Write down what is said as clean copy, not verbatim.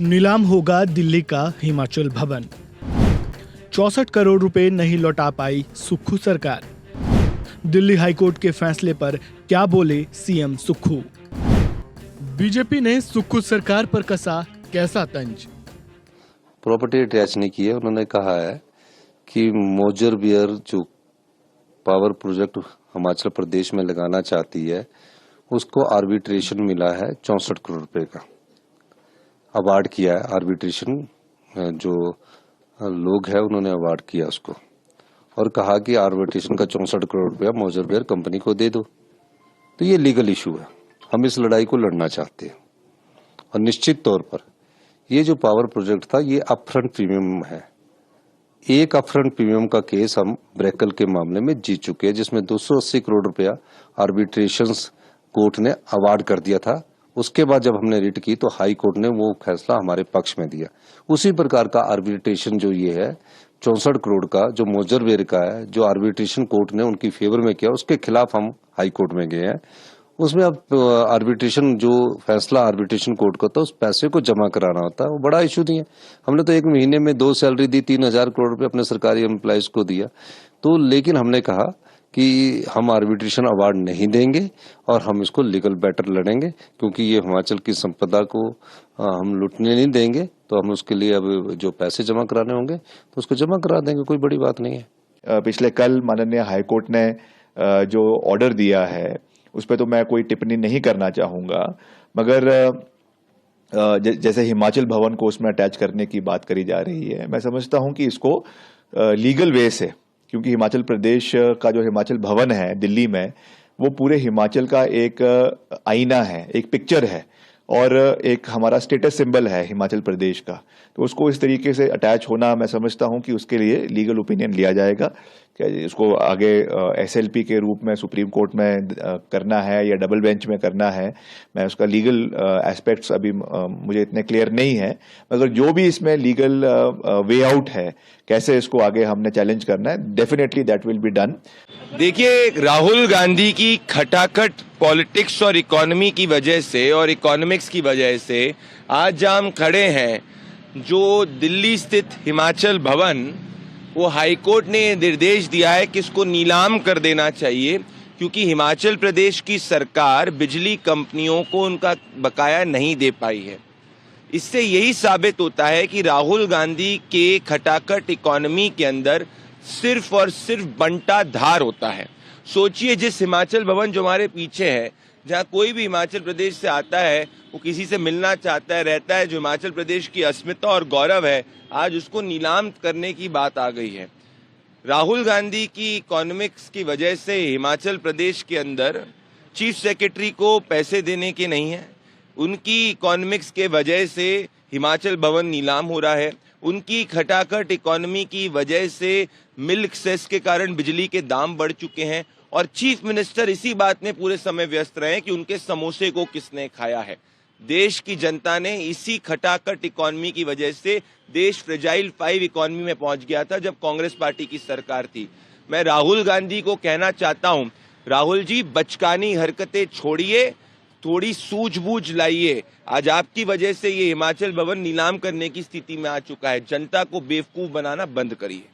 नीलाम होगा दिल्ली का हिमाचल भवन। 64 करोड़ रुपए नहीं लौटा पाई सुक्खू सरकार। दिल्ली हाईकोर्ट के फैसले पर क्या बोले सीएम सुक्खू। बीजेपी ने सुक्खू सरकार पर कसा कैसा तंज। प्रॉपर्टी अटैच नहीं की है। उन्होंने कहा है कि मोजर बियर जो पावर प्रोजेक्ट हिमाचल प्रदेश में लगाना चाहती है उसको आर्बिट्रेशन मिला है 64 करोड़ रुपए का अवार्ड किया है। आर्बिट्रेशन जो लोग हैं उन्होंने अवार्ड किया उसको और कहा कि आर्बिट्रेशन का 64 करोड़ रुपया मोजर बियर कंपनी को दे दो। तो ये लीगल इशू है, हम इस लड़ाई को लड़ना चाहते हैं और निश्चित तौर पर ये जो पावर प्रोजेक्ट था ये अपफ्रंट प्रीमियम है। एक अपफ्रंट प्रीमियम का केस हम ब्रेकल के मामले में जीत चुके हैं जिसमें 280 करोड़ रुपया आर्बिट्रेशन कोर्ट ने अवार्ड कर दिया था। उसके बाद जब हमने रिट की तो हाई कोर्ट ने वो फैसला हमारे पक्ष में दिया। उसी प्रकार का आर्बिट्रेशन जो ये है 64 करोड़ का जो मोजर बियर का है जो आर्बिट्रेशन कोर्ट ने उनकी फेवर में किया उसके खिलाफ हम हाई कोर्ट में गए हैं। उसमें अब आर्बिट्रेशन जो फैसला आर्बिट्रेशन कोर्ट का था उस पैसे को जमा कराना होता है, वो बड़ा इशू नहीं है। हमने तो एक महीने में 2 सैलरी दी, 3000 करोड़ रुपए अपने सरकारी एम्प्लॉइज को दिया। तो लेकिन हमने कहा कि हम आर्बिट्रेशन अवार्ड नहीं देंगे और हम इसको लीगल बैटल लड़ेंगे क्योंकि ये हिमाचल की संपदा को हम लूटने नहीं देंगे। तो हम उसके लिए अब जो पैसे जमा कराने होंगे तो उसको जमा करा देंगे, कोई बड़ी बात नहीं है। पिछले कल माननीय हाईकोर्ट ने जो ऑर्डर दिया है उस पर तो मैं कोई टिप्पणी नहीं करना चाहूँगा, मगर जैसे हिमाचल भवन को उसमें अटैच करने की बात करी जा रही है, मैं समझता हूँ कि इसको लीगल वे से, क्योंकि हिमाचल प्रदेश का जो हिमाचल भवन है दिल्ली में वो पूरे हिमाचल का एक आईना है, एक पिक्चर है और एक हमारा स्टेटस सिंबल है हिमाचल प्रदेश का। तो उसको इस तरीके से अटैच होना मैं समझता हूं कि उसके लिए लीगल ओपिनियन लिया जाएगा कि इसको आगे एसएलपी के रूप में सुप्रीम कोर्ट में करना है या डबल बेंच में करना है। मैं उसका लीगल एस्पेक्ट्स अभी मुझे इतने क्लियर नहीं है, मगर जो भी इसमें लीगल वे आउट है कैसे इसको आगे हमने चैलेंज करना है, definitely that will be done. देखिए, राहुल गांधी की खटाखट पॉलिटिक्स और इकोनॉमी की वजह से और इकोनॉमिक्स की वजह से आज जहां हम खड़े हैं, जो दिल्ली स्थित हिमाचल भवन, वो हाईकोर्ट ने निर्देश दिया है कि इसको नीलाम कर देना चाहिए क्योंकि हिमाचल प्रदेश की सरकार बिजली कंपनियों को उनका बकाया नहीं दे पाई है। इससे यही साबित होता है कि राहुल गांधी के खटाखट इकोनॉमी के अंदर सिर्फ और सिर्फ बंटा धार होता है। सोचिए, जिस हिमाचल भवन जो हमारे पीछे है, जहां कोई भी हिमाचल प्रदेश से आता है वो किसी से मिलना चाहता है, रहता है, जो हिमाचल प्रदेश की अस्मिता और गौरव है, आज उसको नीलाम करने की बात आ गई है। राहुल गांधी की इकोनॉमिक्स की वजह से हिमाचल प्रदेश के अंदर चीफ सेक्रेटरी को पैसे देने के नहीं है। उनकी इकोनॉमिक्स के वजह से हिमाचल भवन नीलाम हो रहा है। उनकी खटाखट इकोनॉमी की वजह से मिल्क सेस के कारण बिजली के दाम बढ़ चुके हैं और चीफ मिनिस्टर इसी बात में पूरे समय व्यस्त रहे कि उनके समोसे को किसने खाया है। देश की जनता ने इसी खटाखट इकोनॉमी की वजह से देश फ्रेजाइल 5 इकोनॉमी में पहुंच गया था जब कांग्रेस पार्टी की सरकार थी। मैं राहुल गांधी को कहना चाहता हूं, राहुल जी, बचकानी हरकतें छोड़िए, थोड़ी सूझबूझ लाइए। आज आपकी वजह से ये हिमाचल भवन नीलाम करने की स्थिति में आ चुका है। जनता को बेवकूफ बनाना बंद करिए।